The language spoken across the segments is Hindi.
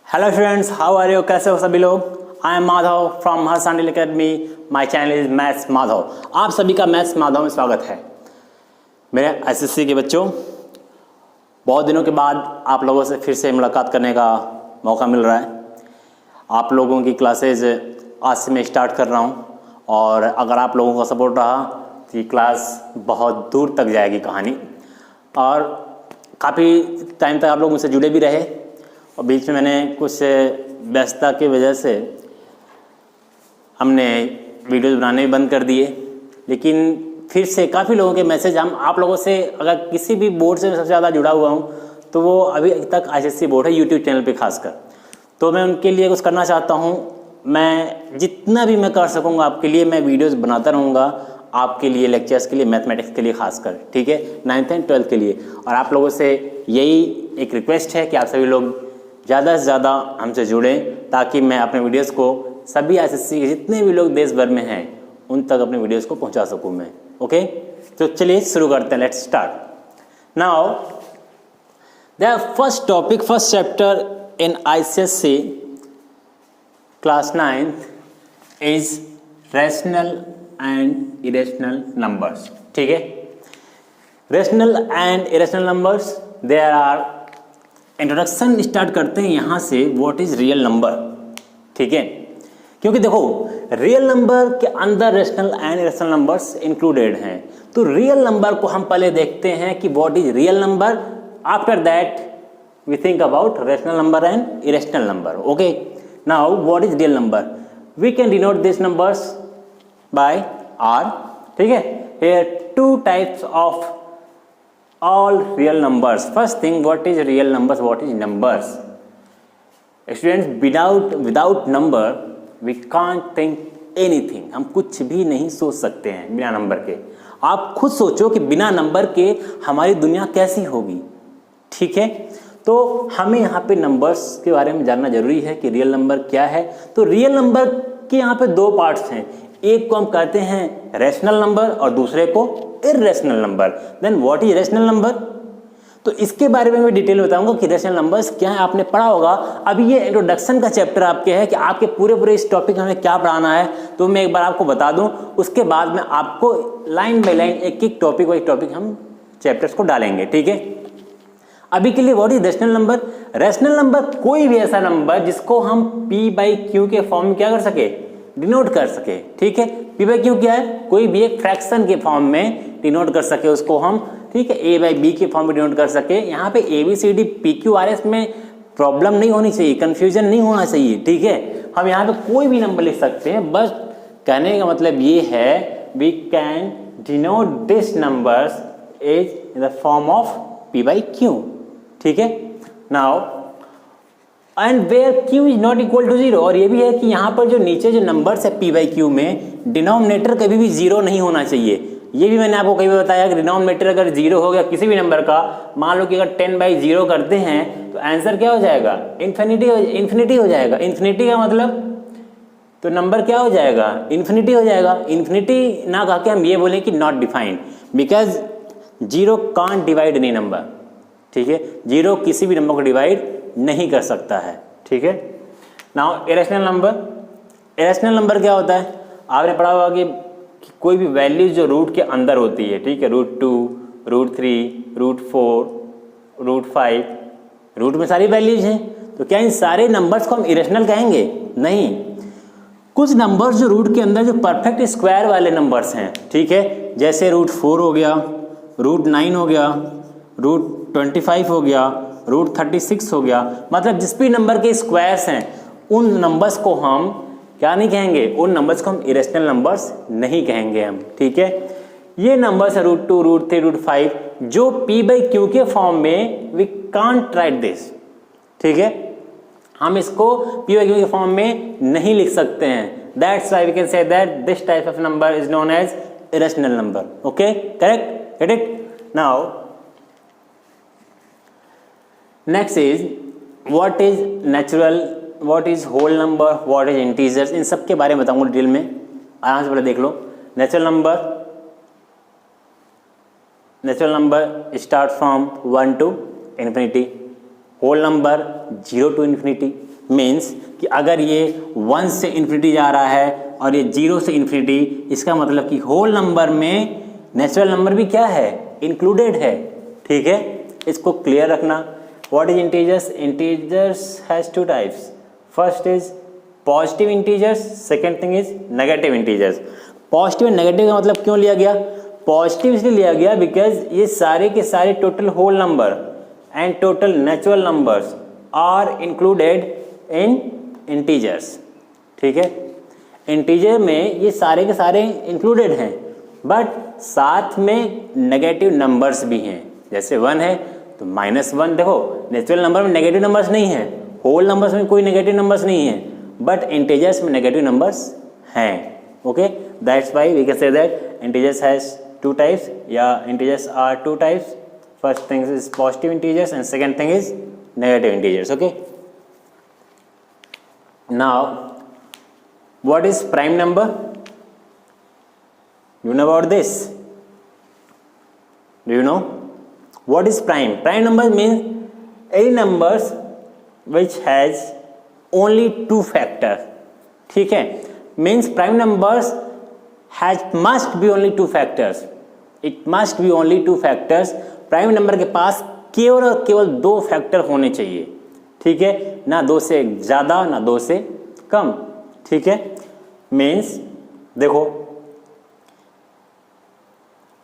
Hello students, how are you? कैसे हो सभी लोग? I am Madhav from Har Sandil academy. My channel is maths Madhav. आप सभी का मैथ्स माधव में स्वागत है। मेरे एसएससी के बच्चों, बहुत दिनों के बाद आप लोगों से फिर से मुलाकात करने का मौका मिल रहा है। आप लोगों की क्लासेज आज से मैं स्टार्ट कर रहा हूँ और अगर आप लोगों का सपोर्ट रहा तो ये क्लास बहुत दूर तक जाएगी कहानी। और काफ़ी टाइम तक आप लोग मुझसे जुड़े भी रहे और बीच में मैंने कुछ व्यस्तता की वजह से हमने वीडियोज़ बनाने भी बंद कर दिए। लेकिन फिर से काफ़ी लोगों के मैसेज, हम आप लोगों से अगर किसी भी बोर्ड से सबसे ज़्यादा जुड़ा हुआ हूँ तो वो अभी तक आईसीएसई बोर्ड है, यूट्यूब चैनल पे खासकर। तो मैं उनके लिए कुछ करना चाहता हूँ। मैं जितना भी मैं कर सकूँगा आपके लिए मैं वीडियोज़ बनाता रहूँगा, आपके लिए लेक्चर्स के लिए, मैथमेटिक्स के लिए खासकर, ठीक है, 9th एंड 12th के लिए। और आप लोगों से यही एक रिक्वेस्ट है कि आप सभी लोग ज़्यादा से ज़्यादा हमसे जुड़ें ताकि मैं अपने वीडियोस को सभी एसएससी के जितने भी लोग देश भर में हैं उन तक अपने वीडियोस को पहुंचा सकूं मैं। ओके, तो चलिए शुरू करते हैं। Let's start now. The first topic, first chapter in ICSE class 9th is rational and irrational numbers. ठीक है, rational and irrational numbers, there are introduction start करते हैं यहाँ से। What is real number? ठीक है, क्योंकि देखो रियल नंबर के अंदर rational and irrational numbers included हैं। तो रियल नंबर को हम पहले देखते हैं कि what is real number. After that we think about rational number and irrational number. Okay, now what is real number? We can denote this numbers by R. ठीक है, here two types of all real numbers. First thing, what is real numbers? What is numbers? Students, without number we can't think anything. हम कुछ भी नहीं सोच सकते हैं बिना नंबर के। आप खुद सोचो कि बिना नंबर के हमारी दुनिया कैसी होगी। ठीक है, तो हमें यहाँ पे नंबर्स के बारे में जानना जरूरी है कि रियल नंबर क्या है। तो रियल नंबर के यहाँ पे दो पार्ट्स हैं, एक को हम कहते हैं रैशनल नंबर और दूसरे को irrational number. Then what is rational number? तो इसके बारे में मैं डिटेल बताऊंगा कि रैशनल नंबर्स क्या है। आपने पढ़ा होगा, अभी ये इंट्रोडक्शन का चैप्टर आपके है कि आपके पूरे इस टॉपिक में हमें क्या पढ़ाना है। तो मैं एक बार आपको बता दूं, उसके बाद में आपको लाइन बाय लाइन एक एक टॉपिक हम चैप्टर्स को डालेंगे। ठीक है, अभी के लिए what is rational number? Rational number कोई भी ऐसा नंबर जिसको हम P/Q के फॉर्म में क्या कर सके, डिनोट कर सके। ठीक है, P/Q क्या है? कोई भी एक फ्रैक्शन के फॉर्म में डिनोट कर सके उसको हम। ठीक है, A/B के फॉर्म में डिनोट कर सके। यहाँ पे ABCD PQRS में प्रॉब्लम नहीं होनी चाहिए, कंफ्यूजन नहीं होना चाहिए। ठीक है, हम यहाँ पे कोई भी नंबर लिख सकते हैं। बस कहने का मतलब ये है, we can denote this numbers is in the form of P/Q। ठीक है, now and where Q is not equal to 0। और ये भी है कि यहाँ पर जो नीचे जो नंबर्स है P/Q में, डिनोमिनेटर कभी भी 0 नहीं होना चाहिए। ये भी मैंने आपको कई बार बताया कि डिनोमिनेटर अगर 0 हो गया किसी भी नंबर का, मान लो कि अगर 10/0 करते हैं तो आंसर क्या हो जाएगा? इन्फिनिटी हो जाएगा। इन्फिनिटी का मतलब तो नंबर क्या हो जाएगा? इन्फिनिटी हो जाएगा। इन्फिनिटी ना कह के हम ये बोलें कि not defined, because 0 can't divide any number. ठीक है, 0 किसी भी नंबर को डिवाइड नहीं कर सकता है। ठीक है, now irrational number. Irrational number क्या होता है? आपने पढ़ा होगा कि कोई भी वैल्यूज जो रूट के अंदर होती है। ठीक है, √2, √3, √4, √5, रूट में सारी वैल्यूज हैं। तो क्या इन सारे नंबर्स को हम इरेशनल कहेंगे? नहीं। कुछ नंबर्स जो रूट के अंदर जो परफेक्ट स्क्वायर वाले नंबर्स हैं, ठीक है, जैसे √4 हो गया, √9 हो गया, √25 हो गया, √36 हो गया, मतलब जिस भी नंबर के स्क्वायर्स हैं उन नंबर्स को हम क्या नहीं कहेंगे? उन नंबर्स को हम इरेशनल नंबर्स नहीं कहेंगे हम। ठीक है, ये नंबर्स है √2, √3, √5 जो P/Q के फॉर्म में वी कांट राइट दिस। ठीक है, हम इसको P/Q के फॉर्म में नहीं लिख सकते हैं। That's why we can say that this type of number is known as irrational number. Okay, correct, get it? Now next is what is natural, what is whole number, what is integers. इन सब के बारे में बताऊंगा डिटेल में, आराम से पहले देख लो। Natural number start from 1 to infinity, whole number 0 to infinity, means कि अगर ये 1 से इन्फिनिटी जा रहा है और ये 0 से इन्फिनिटी, इसका मतलब कि होल नंबर में नेचुरल नंबर भी क्या है, इंक्लूडेड है। ठीक है, इसको क्लियर रखना। What is integers? Integers has two types, first is positive integers, second thing is negative integers. Positive and negative का मतलब क्यों लिया गया? पॉजिटिव इसलिए लिया गया बिकॉज ये सारे के सारे total whole number and total natural numbers are included in integers. ठीक है, इंटीजर में ये सारे के सारे इंक्लूडेड हैं, बट साथ में नेगेटिव नंबर्स भी हैं। जैसे 1 है तो -1, देखो नेचुरल नंबर में नेगेटिव नंबर्स नहीं है, होल नंबर्स में कोई नेगेटिव नंबर्स नहीं है, बट इंटीजर्स में नेगेटिव नंबर्स हैं। Okay, that's why we can say that integers has 2 types या integers are 2 types. First thing is positive integers and second thing is negative integers. Okay, now what is prime number? You know about this? Do you know what is prime? Prime number means any numbers which has only 2 factors. ठीक है, means prime numbers must be only 2 factors. It must be only 2 factors. Prime number के पास केवल और केवल 2 फैक्टर होने चाहिए। ठीक है, ना 2 से ज़्यादा ना 2 से कम। ठीक है, मीन्स देखो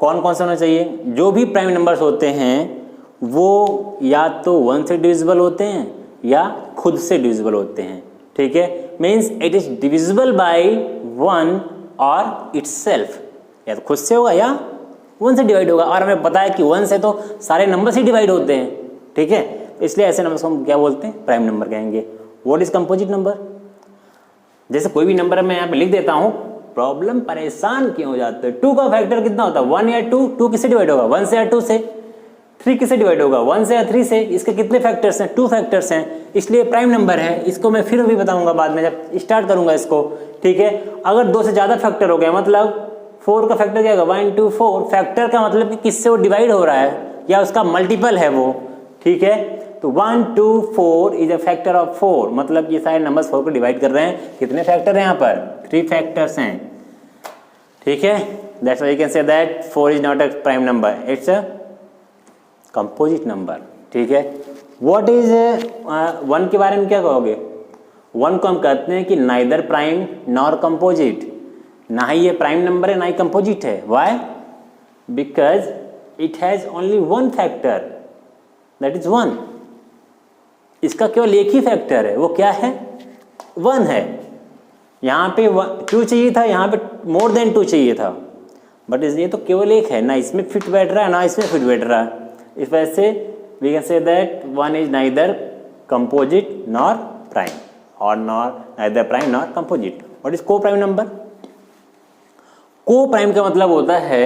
कौन कौन से होना चाहिए? जो भी प्राइम नंबर्स होते हैं वो या तो 1 से डिविजिबल होते हैं या खुद से डिविजिबल होते हैं। ठीक है, means it is divisible by 1 और इटसेल्फ, या तो खुद से होगा या 1 से डिवाइड होगा। और हमें पता है कि 1 से तो सारे नंबर्स ही डिवाइड होते हैं। ठीक है, इसलिए ऐसे नंबर्स को हम क्या बोलते हैं? प्राइम नंबर कहेंगे। What is composite number? जैसे कोई भी नंबर मैं यहाँ पे लिख देता हूँ, प्रॉब्लम परेशान क्यों हो जाते हैं? 2 का फैक्टर कितना होता है? 1 या 2? 2 किससे डिवाइड होगा? 1 से या 2 से? 3 किससे डिवाइड होगा? 1 से या 3 से? इसके कितने फैक्टर्स हैं? 2 फैक्टर्स हैं, इसलिए प्राइम नंबर है। इसको मैं फिर भी बताऊंगा बाद में जब स्टार्ट करूंगा इसको। ठीक है, अगर 2 से ज़्यादा फैक्टर हो गए, मतलब 4 का फैक्टर क्या होगा? 1 2 4। फैक्टर का मतलब कि किससे वो डिवाइड हो रहा है या उसका मल्टीपल है वो। ठीक है, तो 1 2 4 इज अ फैक्टर ऑफ 4, मतलब ये सारे नंबर्स 4 को डिवाइड कर रहे हैं। कितने फैक्टर हैं यहाँ पर? 3 फैक्टर्स हैं। ठीक है, that's why you can say that 4 is not a prime number, it's a composite number. ठीक है, व्हाट इज 1 के बारे में क्या कहोगे? 1 को हम कहते हैं कि नाइदर प्राइम नॉर कंपोजिट, ना ही ये प्राइम नंबर है ना ही कंपोजिट है। Why? Because it has only 1 factor, that is 1। इसका केवल एक ही फैक्टर है, वो क्या है? 1 है। यहाँ पे 2 चाहिए था, यहाँ पे मोर देन 2 चाहिए था, बट ये तो केवल एक है, ना इसमें फिट बैठ रहा है ना इसमें फिट बैठ रहा है। इस वजह से we can say that 1 is neither composite nor prime और neither prime nor composite. What is coprime number? Coprime का मतलब होता है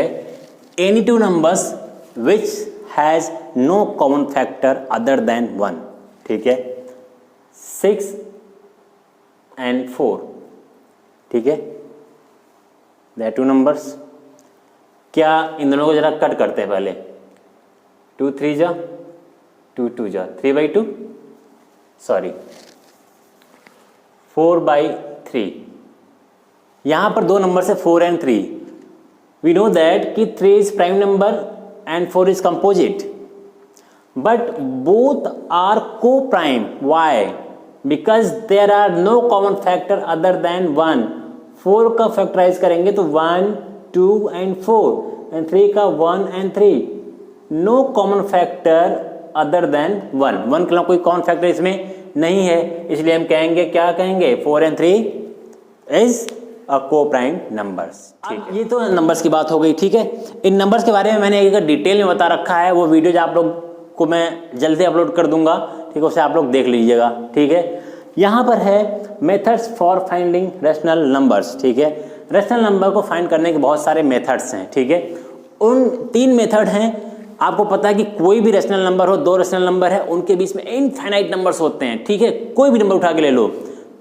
any 2 numbers which has no common factor other than 1। ठीक है, 6 and 4। ठीक है, दे 2 नंबर्स। क्या इन दोनों को जरा कट करते हैं पहले? 2 3 जा 2 2 जा 3/2, सॉरी 4/3। यहां पर 2 नंबर से 4 and 3। वी नो दैट कि 3 is prime number and 4 is composite, but both are co-prime. Why? Because there are no common factor other than 1. 4 का फैक्टराइज करेंगे तो 1 2 and 4 and 3 का 1 and 3। No common factor other than 1। 1 के अलावा कोई कॉमन फैक्टर इसमें नहीं है, इसलिए हम कहेंगे क्या कहेंगे? 4 and 3 is a co-prime numbers। ठीक है, ये तो नंबर्स की बात हो गई। ठीक है, इन नंबर्स के बारे में मैंने एक डिटेल में बता रखा है, वो वीडियो जो आप लोग को मैं जल्दी अपलोड कर दूंगा। ठीक है, उसे आप लोग देख लीजिएगा। ठीक है, यहाँ पर है methods for finding rational numbers. ठीक है, रैशनल नंबर को फाइंड करने के बहुत सारे मेथड्स हैं। ठीक है, उन 3 मेथड हैं। आपको पता है कि कोई भी रैशनल नंबर हो, 2 रैशनल नंबर है, उनके बीच में इनफाइनाइट नंबर्स होते हैं। ठीक है, कोई भी नंबर उठा के ले लो।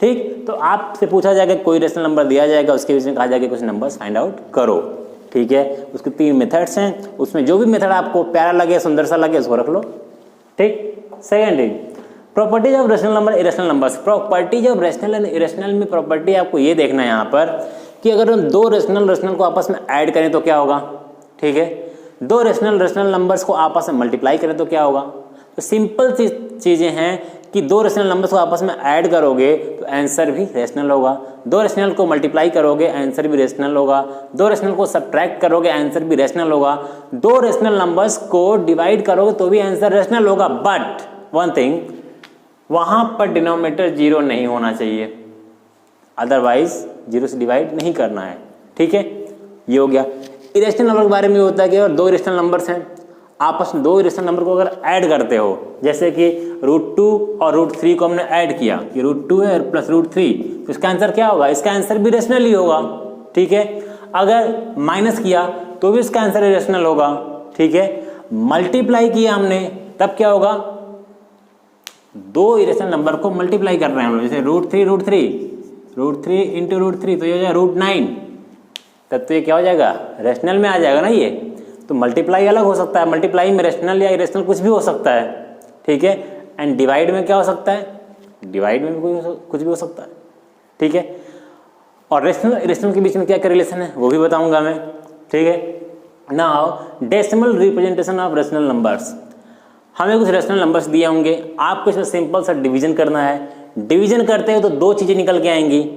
ठीक, तो आपसे पूछा जाएगा, कोई रैशनल नंबर दिया जाएगा, उसके बीच में कहा जाएगा कुछ नंबर्स फाइंड आउट करो। ठीक है, उसके 3 मेथड्स हैं, उसमें जो भी मेथड आपको प्यारा लगे, सुंदर सा लगे, उसको रख लो। ठीक, second properties of rational number, irrational numbers. Properties of rational and irrational में प्रॉपर्टी आपको ये देखना है यहाँ पर कि अगर हम दो रेशनल को आपस में ऐड करें तो क्या होगा, ठीक है। दो रेशनल नंबर्स को आपस में मल्टीप्लाई करें तो क्या होगा। तो सिंपल सी चीज़ें हैं कि दो रेशनल नंबर्स को आपस में ऐड करोगे तो आंसर भी रेशनल होगा, दो रेशनल को मल्टीप्लाई करोगे आंसर भी रेशनल होगा, दो रेशनल को सब्ट्रैक्ट करोगे आंसर भी रेशनल होगा, दो रेशनल नंबर्स को डिवाइड करोगे तो भी आंसर रेशनल होगा। बट वन थिंग, वहाँ पर डिनोमिनेटर जीरो नहीं होना चाहिए, अदरवाइज जीरो से डिवाइड नहीं करना है, ठीक है। ये हो गया। इरेशनल नंबर के बारे में होता है कि अगर दो इरेशनल नंबर्स हैं, आपस में दो इरेशनल नंबर को अगर ऐड करते हो, जैसे कि √2 और √3 को हमने ऐड किया कि √2 है प्लस √3, तो इसका आंसर क्या होगा, इसका आंसर भी रेशनल ही होगा, ठीक है। अगर माइनस किया तो भी इसका आंसर रेशनल होगा, ठीक है। मल्टीप्लाई किया हमने तब क्या होगा, दो इरेशनल नंबर को मल्टीप्लाई कर रहे हैं हम लोग, जैसे √3 इंटू √3 तो ये हो जाएगा √9, तब तो ये क्या हो जाएगा, रेशनल में आ जाएगा ना ये। तो मल्टीप्लाई अलग हो सकता है, मल्टीप्लाई में रेशनल या इरेशनल कुछ भी हो सकता है, ठीक है। एंड डिवाइड में क्या हो सकता है, डिवाइड में भी कुछ भी हो सकता है, ठीक है। और रेशनल इरेशनल के बीच में क्या क्या रिलेशन है वो भी बताऊंगा मैं, ठीक है। Now decimal representation of rational numbers. हमें कुछ रेशनल नंबर्स दिए होंगे, आपको इसमें सिंपल सा डिवीजन करना है। डिवीजन करते हो तो दो चीज़ें निकल के आएंगी,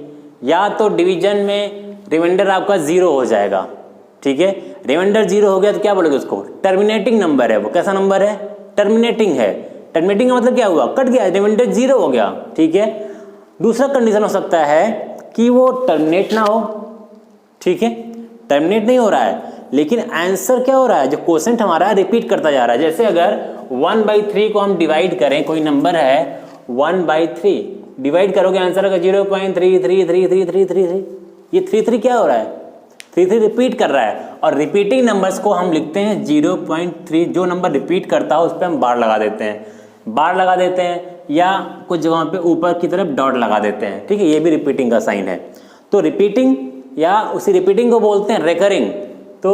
या तो डिवीजन में रिमाइंडर आपका 0 हो जाएगा, ठीक है। रिमाइंडर 0 हो गया तो क्या बोलोगे उसको, टर्मिनेटिंग नंबर है वो। कैसा नंबर है, टर्मिनेटिंग है। टर्मिनेटिंग का मतलब क्या हुआ, कट गया, रिमाइंडर 0 हो गया, ठीक है। दूसरा कंडीशन हो सकता है कि वो टर्मिनेट ना हो, ठीक है, टर्मिनेट नहीं हो रहा है, लेकिन आंसर क्या हो रहा है, जो क्वोशेंट हमारा रिपीट करता जा रहा है। जैसे अगर 1/3 को हम डिवाइड करें, कोई नंबर है 1/3 डिवाइड करोगे आंसर होगा 0.333333, ये 33 क्या हो रहा है, 33 रिपीट कर रहा है। और रिपीटिंग नंबर्स को हम लिखते हैं 0.3, जो नंबर रिपीट करता है उस पर हम बार लगा देते हैं, बार लगा देते हैं, या कुछ जगह पे ऊपर की तरफ डॉट लगा देते हैं, ठीक है। ये भी रिपीटिंग का साइन है। तो रिपीटिंग या उसी रिपीटिंग को बोलते हैं रेकरिंग। तो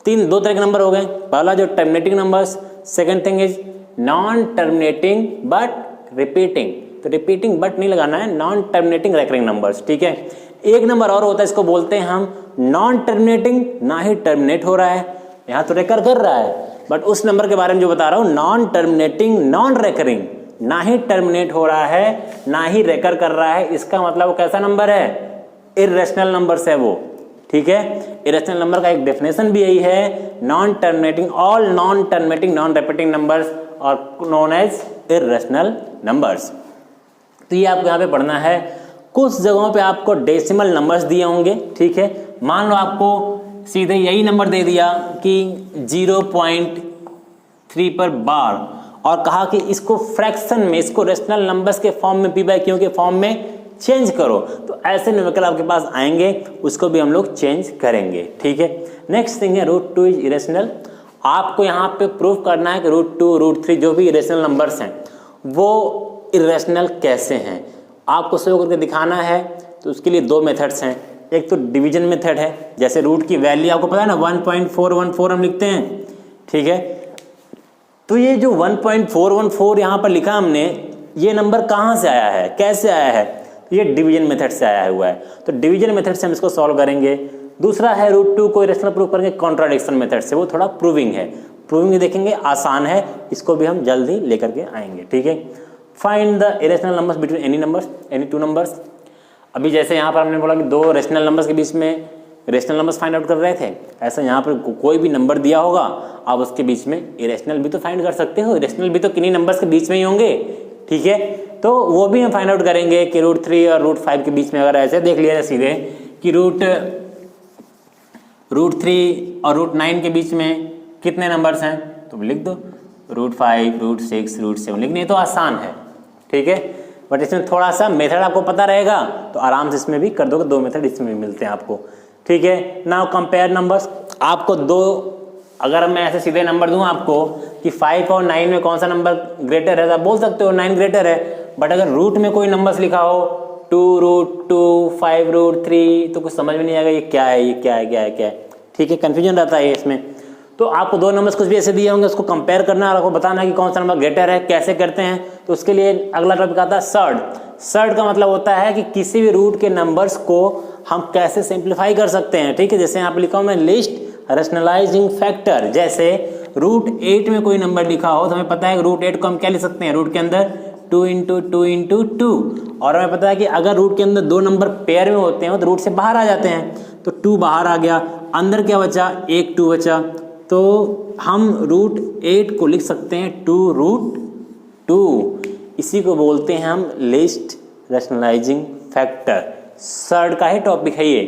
दो तरह के नंबर हो गए, पहला जो terminating numbers, second thing is non terminating but repeating. तो रिपीटिंग बट नहीं लगाना है, नॉन टर्मिनेटिंग रेकरिंग नंबर्स, ठीक है। एक नंबर और होता है, इसको बोलते हैं हम नॉन टर्मिनेटिंग, ना ही टर्मिनेट हो रहा है, यहाँ तो रेकर कर रहा है, बट उस नंबर के बारे में जो बता रहा हूँ नॉन टर्मिनेटिंग नॉन रेकरिंग, ना ही टर्मिनेट हो रहा है ना ही रेकर कर रहा है, इसका मतलब वो कैसा नंबर है, इर्रेशनल नंबर्स है वो, ठीक है। इरेशनल नंबर का एक डेफिनेशन भी यही है, non terminating, all non terminating non repeating numbers और नोन एज इर्रेशनल नंबर्स। तो ये आपको यहाँ पे पढ़ना है। कुछ जगहों पे आपको डेसिमल नंबर्स दिए होंगे, ठीक है। मान लो आपको सीधे यही नंबर दे दिया कि 0.3 पर बार, और कहा कि इसको फ्रैक्शन में, इसको रेशनल नंबर्स के फॉर्म में p/q के फॉर्म में चेंज करो, तो ऐसे न्यूमेरिकल आपके पास आएंगे, उसको भी हम लोग चेंज करेंगे, ठीक है। नेक्स्ट थिंग है √2 इज इरेशनल। आपको यहाँ पे प्रूव करना है कि √2 √3 जो भी इरेशनल नंबर्स हैं वो इरेशनल कैसे हैं, आपको शो करके दिखाना है। तो उसके लिए दो मेथड्स हैं, एक तो डिवीजन मेथड है, जैसे रूट की वैल्यू आपको पता है ना 1.414 हम लिखते हैं, ठीक है। तो ये जो 1.414 यहाँ पर लिखा हमने, ये नंबर कहाँ से आया है, कैसे आया है, ये डिवीजन मेथड से आया हुआ है। तो डिवीजन मेथड से हम इसको सॉल्व करेंगे। दूसरा है √2 को इरेशनल प्रूव करेंगे कॉन्ट्राडिक्शन मेथड से, वो थोड़ा प्रूविंग है, प्रूविंग देखेंगे आसान है, इसको भी हम जल्दी लेकर के आएंगे, ठीक है। Find the irrational numbers between any two numbers. अभी जैसे यहाँ पर हमने बोला कि दो रेशनल नंबर्स के बीच में रेशनल नंबर्स फाइंड आउट कर रहे थे, ऐसा यहाँ पर कोई भी नंबर दिया होगा आप उसके बीच में इरेशनल भी तो फाइंड कर सकते हो, इरेशनल भी तो किन्हीं नंबर्स के बीच में ही होंगे, ठीक है। तो वो भी हम फाइंड आउट करेंगे कि √3 और √5 के बीच में अगर ऐसे देख लिया जाए सीधे कि √3 और √9 के बीच में कितने नंबर्स हैं, तो लिख दो √5 √6 √7, लिखने तो आसान है, ठीक है। बट इसमें थोड़ा सा मेथड आपको पता रहेगा तो आराम से इसमें भी कर दोगे, दो मेथड इसमें भी मिलते हैं आपको, ठीक है। Now compare numbers. आपको दो, अगर मैं ऐसे सीधे नंबर दूं आपको कि 5 और 9 में कौन सा नंबर ग्रेटर है, तो आप बोल सकते हो 9 ग्रेटर है। बट अगर रूट में कोई नंबर्स लिखा हो 2√2 5√3 तो कुछ समझ में नहीं आएगा ये क्या है, ये क्या है, क्या है, क्या है, ठीक है, कंफ्यूजन रहता है इसमें। तो आपको दो नंबर्स कुछ भी ऐसे दिए होंगे, उसको कंपेयर करना और आपको बताना कि कौन सा नंबर ग्रेटर है, कैसे करते हैं। तो उसके लिए अगला टॉपिक आता है सर्ड। सर्ड का मतलब होता है कि किसी भी रूट के नंबर्स को हम कैसे सिंप्लीफाई कर सकते हैं, ठीक है। जैसे यहाँ पे लिखा हूँ मैं लिस्ट रैशनलाइजिंग फैक्टर। जैसे रूट 8 में कोई नंबर लिखा हो तो हमें पता है कि रूट 8 को हम क्या लिख सकते हैं, रूट के अंदर 2 इंटू 2 इंटू 2। और हमें पता है कि अगर रूट के अंदर दो नंबर पेयर में होते हैं तो रूट से बाहर आ जाते हैं। तो 2 बाहर आ गया, अंदर क्या बचा, एक 2 बचा। तो हम रूट 8 को लिख सकते हैं 2 रूट 2। इसी को बोलते हैं हम लिस्ट रैशनलाइजिंग फैक्टर। सर्ड का ही टॉपिक है ये,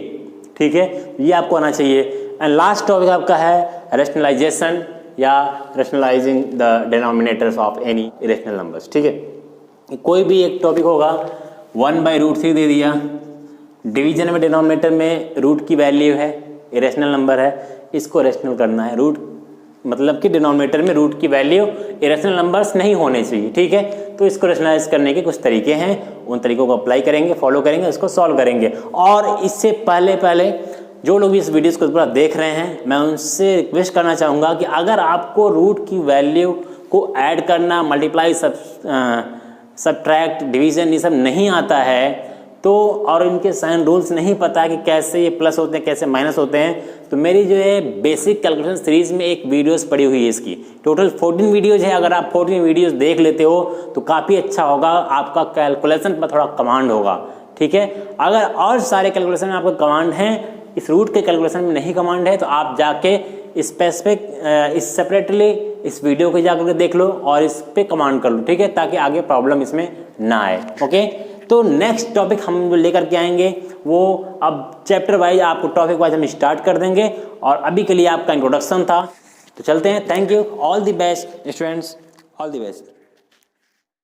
ठीक है, ये आपको आना चाहिए। एंड लास्ट टॉपिक आपका है रैशनलाइजेशन या rationalising the denominators of any irrational numbers, ठीक है। कोई भी एक टॉपिक होगा, 1/√3 दे दिया, डिवीजन में डिनोमिनेटर में रूट की वैल्यू है, इरेशनल नंबर है, इसको रेशनल करना है। रूट मतलब कि डिनोमिनेटर में रूट की वैल्यू इरेशनल नंबर्स नहीं होने चाहिए, ठीक है। तो इसको रेशनलाइज करने के कुछ तरीके हैं, उन तरीकों को अप्लाई करेंगे, फॉलो करेंगे, इसको सॉल्व करेंगे। और इससे पहले जो लोग इस वीडियोस को पूरा देख रहे हैं, मैं उनसे रिक्वेस्ट करना चाहूँगा कि अगर आपको रूट की वैल्यू को ऐड करना, मल्टीप्लाई, सब्ट्रैक्ट, डिवीजन ये सब नहीं आता है तो, और इनके साइन रूल्स नहीं पता है कि कैसे ये प्लस होते हैं, कैसे माइनस होते हैं, तो मेरी जो है बेसिक कैलकुलेशन सीरीज में एक वीडियोस पड़ी हुई है इसकी। टोटल 14 वीडियोज है। अगर आप 14 वीडियोस देख लेते हो तो काफ़ी अच्छा होगा, आपका कैलकुलेशन पर थोड़ा कमांड होगा, ठीक है। अगर और सारे कैलकुलेशन में आपका कमांड है, इस रूट के कैलकुलेशन में नहीं कमांड है, तो आप जाके स्पेसिफिक इस सेपरेटली इस वीडियो को जाकर के देख लो और इस पे कमांड कर लो, ठीक है, ताकि आगे प्रॉब्लम इसमें ना आए। ओके, तो नेक्स्ट टॉपिक हम जो लेकर के आएंगे वो अब चैप्टर वाइज, आपको टॉपिक वाइज हम स्टार्ट कर देंगे। और अभी के लिए आपका इंट्रोडक्शन था, तो चलते हैं। Thank you, all the best students, all the best.